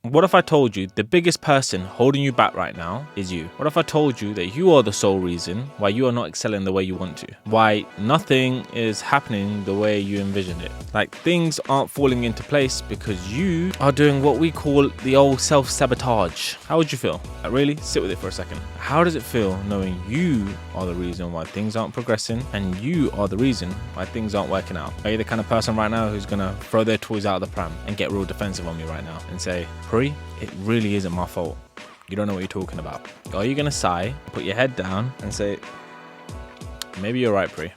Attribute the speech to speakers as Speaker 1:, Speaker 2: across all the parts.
Speaker 1: What if I told you the biggest person holding you back right now is you? What if I told you that you are the sole reason why you are not excelling the way you want to? Why nothing is happening the way you envisioned it? Like, things aren't falling into place because you are doing what we call the old self-sabotage. How would you feel? Like, really? Sit with it for a second. How does it feel knowing you are the reason why things aren't progressing and you are the reason why things aren't working out? Are you the kind of person right now who's gonna throw their toys out of the pram and get real defensive on me right now and say, it really isn't my fault. You don't know what you're talking about. Or are you going to sigh, put your head down and say, maybe you're right, Pri.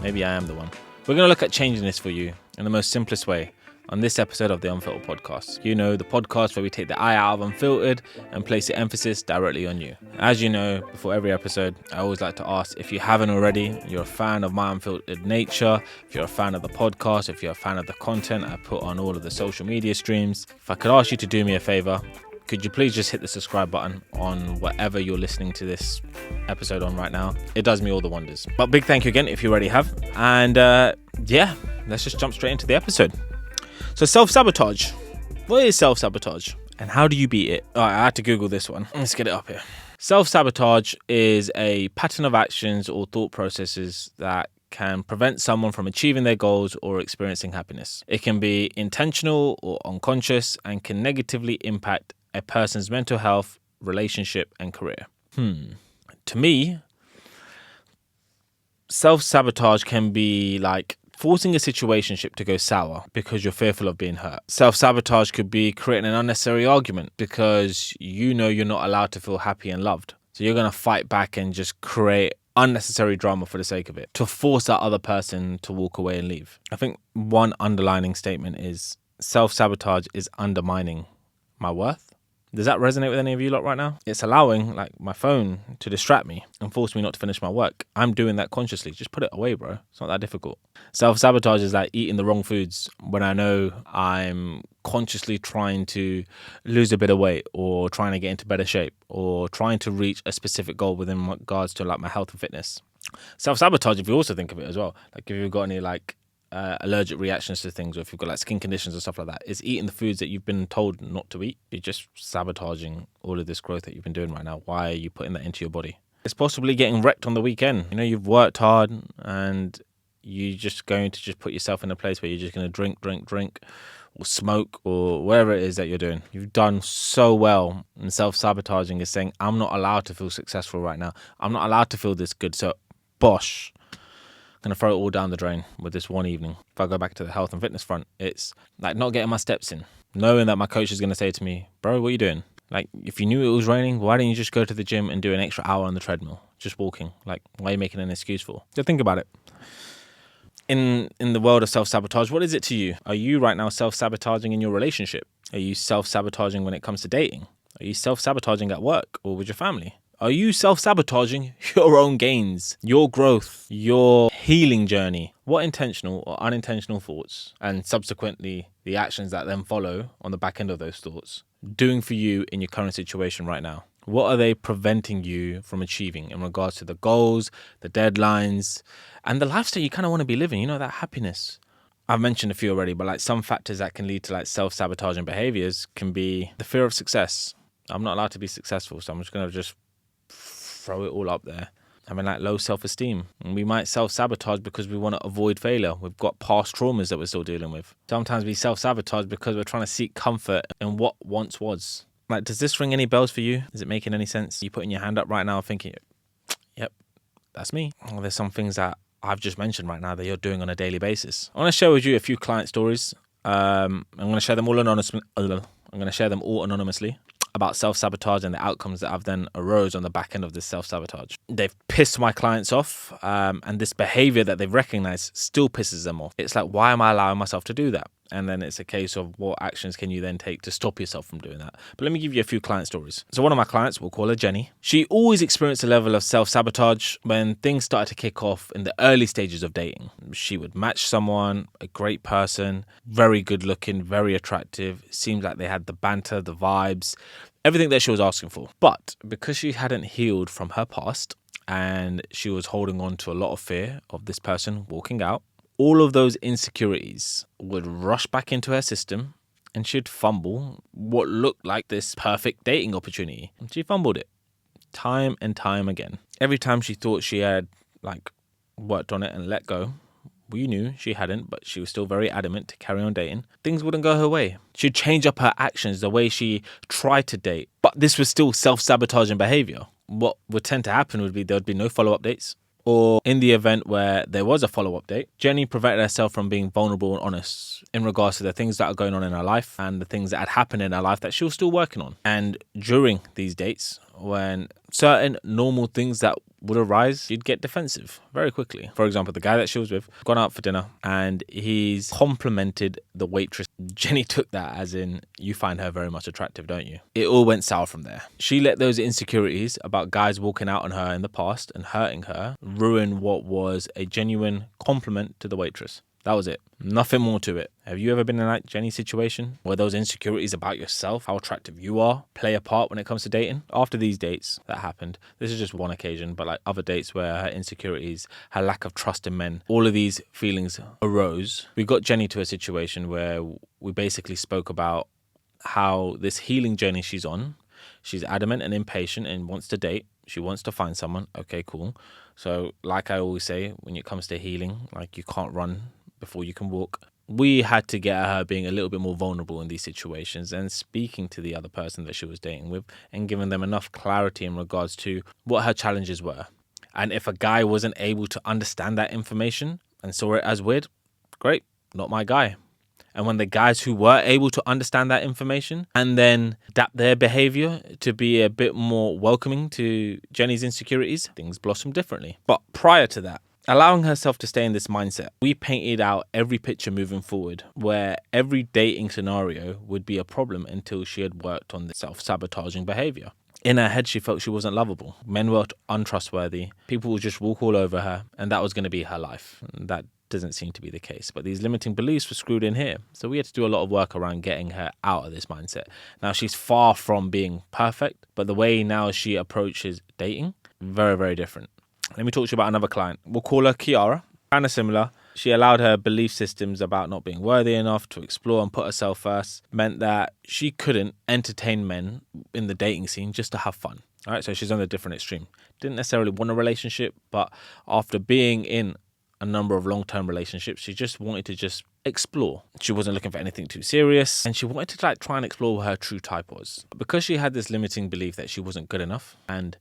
Speaker 1: Maybe I am the one. We're going to look at changing this for you in the most simplest way on this episode of the Unfiltered Podcast. You know, the podcast where we take the I out of Unfiltered and place the emphasis directly on you. As you know, before every episode, I always like to ask, if you haven't already, you're a fan of my unfiltered nature, if you're a fan of the podcast, if you're a fan of the content I put on all of the social media streams, if I could ask you to do me a favor, could you please just hit the subscribe button on whatever you're listening to this episode on right now? It does me all the wonders. But big thank you again if you already have. And let's just jump straight into the episode. So self-sabotage. What is self-sabotage? And how do you beat it? All right, I had to Google this one. Let's get it up here. Self-sabotage is a pattern of actions or thought processes that can prevent someone from achieving their goals or experiencing happiness. It can be intentional or unconscious and can negatively impact a person's mental health, relationship, and career. To me, self-sabotage can be like forcing a situationship to go sour because you're fearful of being hurt. Self-sabotage could be creating an unnecessary argument because you know you're not allowed to feel happy and loved. So you're going to fight back and just create unnecessary drama for the sake of it, to force that other person to walk away and leave. I think one underlining statement is self-sabotage is undermining my worth. Does that resonate with any of you lot right now? It's allowing like my phone to distract me and force me not to finish my work. I'm doing that consciously. Just put it away, bro. It's not that difficult. Self-sabotage is like eating the wrong foods when I know I'm consciously trying to lose a bit of weight or trying to get into better shape or trying to reach a specific goal within regards to like my health and fitness. Self-sabotage, if you also think of it as well, like if you've got any like allergic reactions to things, or if you've got like skin conditions or stuff like that, is eating the foods that you've been told not to eat. You're just sabotaging all of this growth that you've been doing right now. Why are you putting that into your body? It's possibly getting wrecked on the weekend. You know, you've worked hard and you're just going to just put yourself in a place where you're just going to drink or smoke or whatever it is that you're doing. You've done so well, and self-sabotaging is saying, I'm not allowed to feel successful right now. I'm not allowed to feel this good. So bosh, going to throw it all down the drain with this one evening. If I go back to the health and fitness front, it's like not getting my steps in, knowing that my coach is going to say to me, bro, what are you doing? Like, if you knew it was raining, why didn't you just go to the gym and do an extra hour on the treadmill, just walking? Like, why are you making an excuse for? So think about it. In the world of self-sabotage, what is it to you? Are you right now self-sabotaging in your relationship? Are you self-sabotaging when it comes to dating? Are you self-sabotaging at work or with your family? Are you self-sabotaging your own gains, your growth, your healing journey? What intentional or unintentional thoughts, and subsequently the actions that then follow on the back end of those thoughts, doing for you in your current situation right now? What are they preventing you from achieving in regards to the goals, the deadlines, and the lifestyle you kind of want to be living? You know, that happiness. I've mentioned a few already, but like some factors that can lead to like self-sabotaging behaviors can be the fear of success. I'm not allowed to be successful, so I'm just going to just throw it all up there. Having like low self-esteem. And we might self-sabotage because we want to avoid failure. We've got past traumas that we're still dealing with. Sometimes we self-sabotage because we're trying to seek comfort in what once was. Like, does this ring any bells for you? Is it making any sense? You putting your hand up right now thinking, yep, that's me. Well, there's some things that I've just mentioned right now that you're doing on a daily basis. I want to share with you a few client stories. I'm going to share them all anonymously. About self-sabotage and the outcomes that have then arose on the back end of this self-sabotage. They've pissed my clients off, and this behavior that they've recognized still pisses them off. It's like, why am I allowing myself to do that? And then it's a case of what actions can you then take to stop yourself from doing that? But let me give you a few client stories. So one of my clients, we'll call her Jenny. She always experienced a level of self-sabotage when things started to kick off in the early stages of dating. She would match someone, a great person, very good looking, very attractive. Seemed like they had the banter, the vibes, everything that she was asking for. But because she hadn't healed from her past and she was holding on to a lot of fear of this person walking out, all of those insecurities would rush back into her system and she'd fumble what looked like this perfect dating opportunity. And she fumbled it time and time again. Every time she thought she had worked on it and let go, we knew she hadn't, but she was still very adamant to carry on dating. Things wouldn't go her way. She'd change up her actions, the way she tried to date. But this was still self-sabotaging behaviour. What would tend to happen would be there would be no follow-up dates. Or in the event where there was a follow-up date, Jenny prevented herself from being vulnerable and honest in regards to the things that are going on in her life and the things that had happened in her life that she was still working on. And during these dates, when certain normal things that would arise, she'd get defensive very quickly. For example, the guy that she was with gone out for dinner and he's complimented the waitress. Jenny took that as in, you find her very much attractive, don't you? It all went sour from there. She let those insecurities about guys walking out on her in the past and hurting her ruin what was a genuine compliment to the waitress. That was it. Nothing more to it. Have you ever been in that Jenny situation where those insecurities about yourself, how attractive you are, play a part when it comes to dating? After these dates that happened, this is just one occasion, but other dates where her insecurities, her lack of trust in men, all of these feelings arose. We got Jenny to a situation where we basically spoke about how this healing journey she's on, she's adamant and impatient and wants to date. She wants to find someone. Okay, cool. So like I always say, when it comes to healing, you can't run before you can walk. We had to get her being a little bit more vulnerable in these situations and speaking to the other person that she was dating with and giving them enough clarity in regards to what her challenges were. And if a guy wasn't able to understand that information and saw it as weird, great, not my guy. And when the guys who were able to understand that information and then adapt their behavior to be a bit more welcoming to Jenny's insecurities, things blossomed differently. But prior to that, allowing herself to stay in this mindset, we painted out every picture moving forward where every dating scenario would be a problem until she had worked on the self-sabotaging behavior. In her head, she felt she wasn't lovable. Men were untrustworthy. People would just walk all over her, and that was going to be her life. That doesn't seem to be the case. But these limiting beliefs were screwed in here. So we had to do a lot of work around getting her out of this mindset. Now, she's far from being perfect, but the way now she approaches dating, very, very different. Let me talk to you about another client. We'll call her Kiara. Kind of similar. She allowed her belief systems about not being worthy enough to explore and put herself first, meant that she couldn't entertain men in the dating scene just to have fun. All right, so she's on a different extreme. Didn't necessarily want a relationship, but after being in a number of long-term relationships, she just wanted to just explore. She wasn't looking for anything too serious, and she wanted to try and explore what her true type was. Because she had this limiting belief that she wasn't good enough, and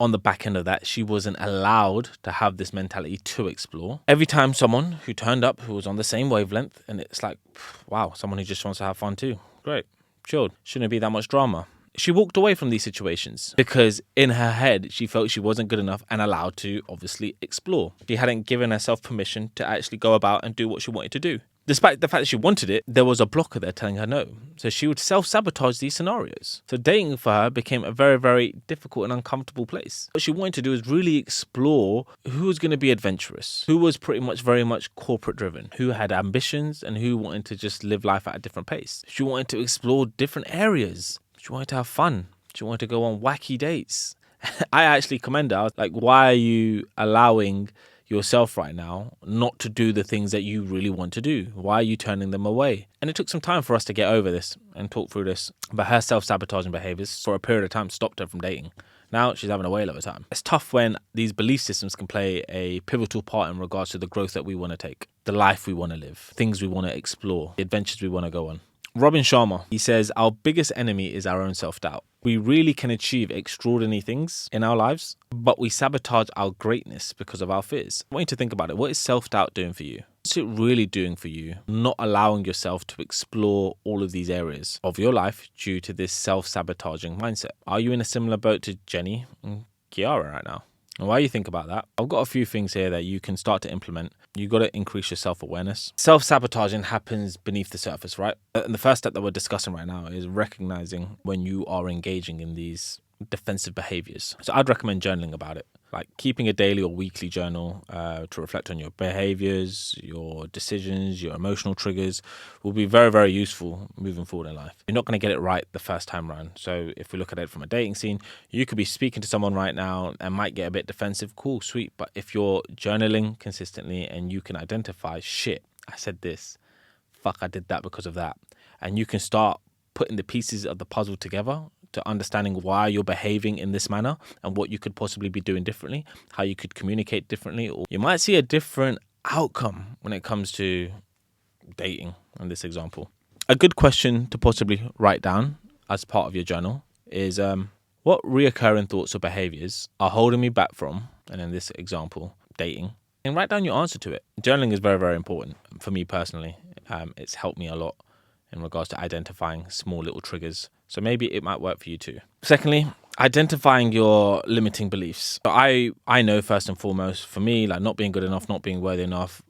Speaker 1: on the back end of that, she wasn't allowed to have this mentality to explore. Every time someone who turned up who was on the same wavelength, and it's wow, someone who just wants to have fun too. Great, chilled. Shouldn't be that much drama. She walked away from these situations because in her head, she felt she wasn't good enough and allowed to obviously explore. She hadn't given herself permission to actually go about and do what she wanted to do. Despite the fact that she wanted it, there was a blocker there telling her no. So she would self-sabotage these scenarios. So dating for her became a very, very difficult and uncomfortable place. What she wanted to do is really explore who was going to be adventurous, who was pretty much very much corporate driven, who had ambitions and who wanted to just live life at a different pace. She wanted to explore different areas. She wanted to have fun. She wanted to go on wacky dates. I actually commend her. I was like, why are you allowing yourself right now not to do the things that you really want to do? Why are you turning them away? And it took some time for us to get over this and talk through this. But her self-sabotaging behaviors for a period of time stopped her from dating. Now she's having a whale of a time. It's tough when these belief systems can play a pivotal part in regards to the growth that we want to take, the life we want to live, things we want to explore, the adventures we want to go on. Robin Sharma, he says, our biggest enemy is our own self-doubt. We really can achieve extraordinary things in our lives, but we sabotage our greatness because of our fears. I want you to think about it. What is self-doubt doing for you? What's it really doing for you? Not allowing yourself to explore all of these areas of your life due to this self-sabotaging mindset. Are you in a similar boat to Jenny and Kiara right now? And while you think about that, I've got a few things here that you can start to implement. You've got to increase your self-awareness. Self-sabotaging happens beneath the surface, right? And the first step that we're discussing right now is recognizing when you are engaging in these defensive behaviors. So I'd recommend journaling about it. Like keeping a daily or weekly journal to reflect on your behaviors, your decisions, your emotional triggers will be very, very useful moving forward in life. You're not going to get it right the first time around. So if we look at it from a dating scene, you could be speaking to someone right now and might get a bit defensive. Cool, sweet. But if you're journaling consistently and you can identify, shit, I said this, fuck, I did that because of that. and you can start putting the pieces of the puzzle together to understanding why you're behaving in this manner and what you could possibly be doing differently, how you could communicate differently, or you might see a different outcome when it comes to dating in this example. A good question to possibly write down as part of your journal is what reoccurring thoughts or behaviors are holding me back from, and in this example, dating, and write down your answer to it. Journaling is very, very important for me personally. It's helped me a lot in regards to identifying small little triggers. So maybe it might work for you too. Secondly, identifying your limiting beliefs. I know first and foremost, for me, like not being good enough, not being worthy enough,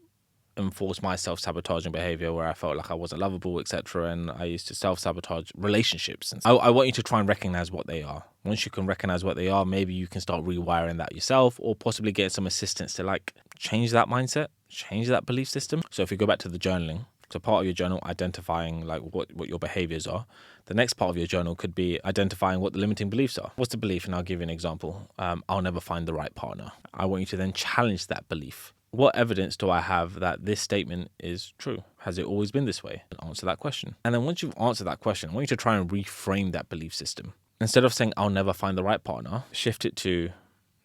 Speaker 1: enforced my self-sabotaging behavior where I felt like I wasn't lovable, etc. And I used to self-sabotage relationships. And I want you to try and recognize what they are. Once you can recognize what they are, maybe you can start rewiring that yourself, or possibly get some assistance to like change that mindset, change that belief system. So if we go back to the journaling, so part of your journal, identifying like what your behaviors are. The next part of your journal could be identifying what the limiting beliefs are. What's the belief? And I'll give you an example. I'll never find the right partner. I want you to then challenge that belief. What evidence do I have that this statement is true? Has it always been this way? Answer that question. And then once you've answered that question, I want you to try and reframe that belief system. Instead of saying, I'll never find the right partner, shift it to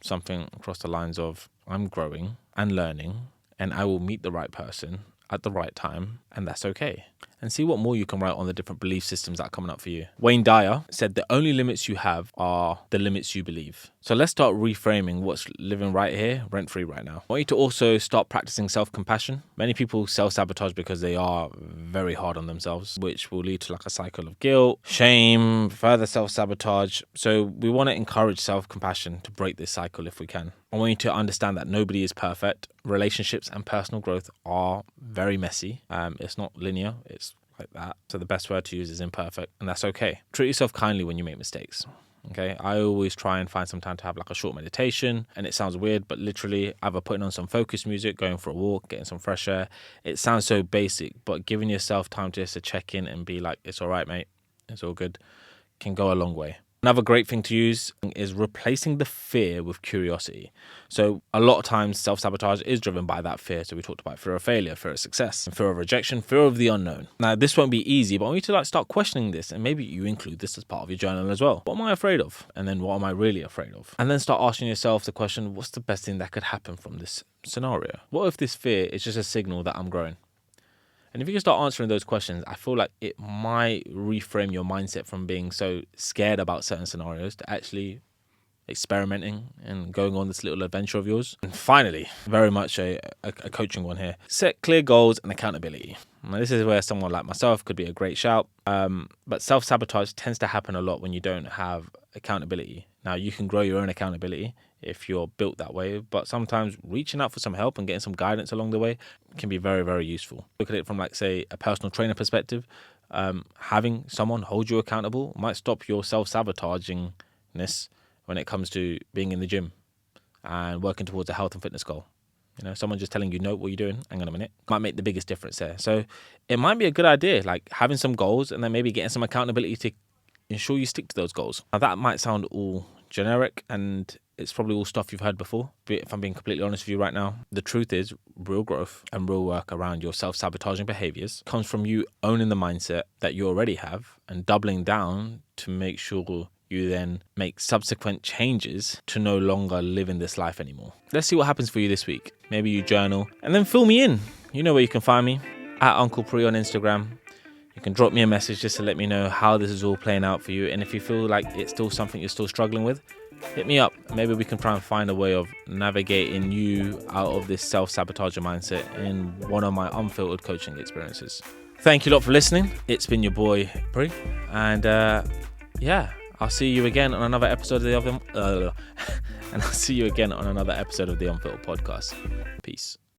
Speaker 1: something across the lines of, I'm growing and learning, and I will meet the right person at the right time, and that's okay. And see what more you can write on the different belief systems that are coming up for you. Wayne Dyer said the only limits you have are the limits you believe. So let's start reframing what's living right here, rent-free right now. I want you to also start practicing self-compassion. Many people self-sabotage because they are very hard on themselves, which will lead to like a cycle of guilt, shame, further self-sabotage. So we want to encourage self-compassion to break this cycle if we can. I want you to understand that nobody is perfect. Relationships and personal growth are very messy. It's not linear. It's like that. So the best word to use is imperfect, and that's okay. Treat yourself kindly when you make mistakes. Okay, I always try and find some time to have like a short meditation, and it sounds weird, but literally either putting on some focus music, going for a walk, getting some fresh air. It sounds so basic, but giving yourself time just to check in and be like, it's all right, mate, it's all good, can go a long way. Another great thing to use is replacing the fear with curiosity. So a lot of times self-sabotage is driven by that fear. So we talked about fear of failure, fear of success, fear of rejection, fear of the unknown. Now this won't be easy, but I want you to like start questioning this, and maybe you include this as part of your journal as well. What am I afraid of? And then what am I really afraid of? And then start asking yourself the question, what's the best thing that could happen from this scenario? What if this fear is just a signal that I'm growing? And if you can start answering those questions, I feel like it might reframe your mindset from being so scared about certain scenarios to actually experimenting and going on this little adventure of yours. And finally, very much a coaching one here. Set clear goals and accountability. Now, this is where someone like myself could be a great shout. But self-sabotage tends to happen a lot when you don't have accountability. Now, you can grow your own accountability if you're built that way, but sometimes reaching out for some help and getting some guidance along the way can be very, very useful. Look at it from like, say, a personal trainer perspective. Having someone hold you accountable might stop your self-sabotagingness when it comes to being in the gym and working towards a health and fitness goal. You know, someone just telling you, know what you're doing, hang on a minute, might make the biggest difference there. So it might be a good idea, like having some goals and then maybe getting some accountability to ensure you stick to those goals. Now that might sound all generic and it's probably all stuff you've heard before, but if I'm being completely honest with you right now, the truth is real growth and real work around your self-sabotaging behaviors comes from you owning the mindset that you already have and doubling down to make sure you then make subsequent changes to no longer live in this life anymore. Let's see what happens for you this week. Maybe you journal and then fill me in. You know where you can find me, at Uncle Pri on Instagram. You can drop me a message just to let me know how this is all playing out for you. And if you feel like it's still something you're still struggling with, hit me up. Maybe we can try and find a way of navigating you out of this self-sabotaging mindset in one of my unfiltered coaching experiences. Thank you a lot for listening. It's been your boy, Pri. And I'll see you again on another episode of the Unfiltered Podcast. Peace.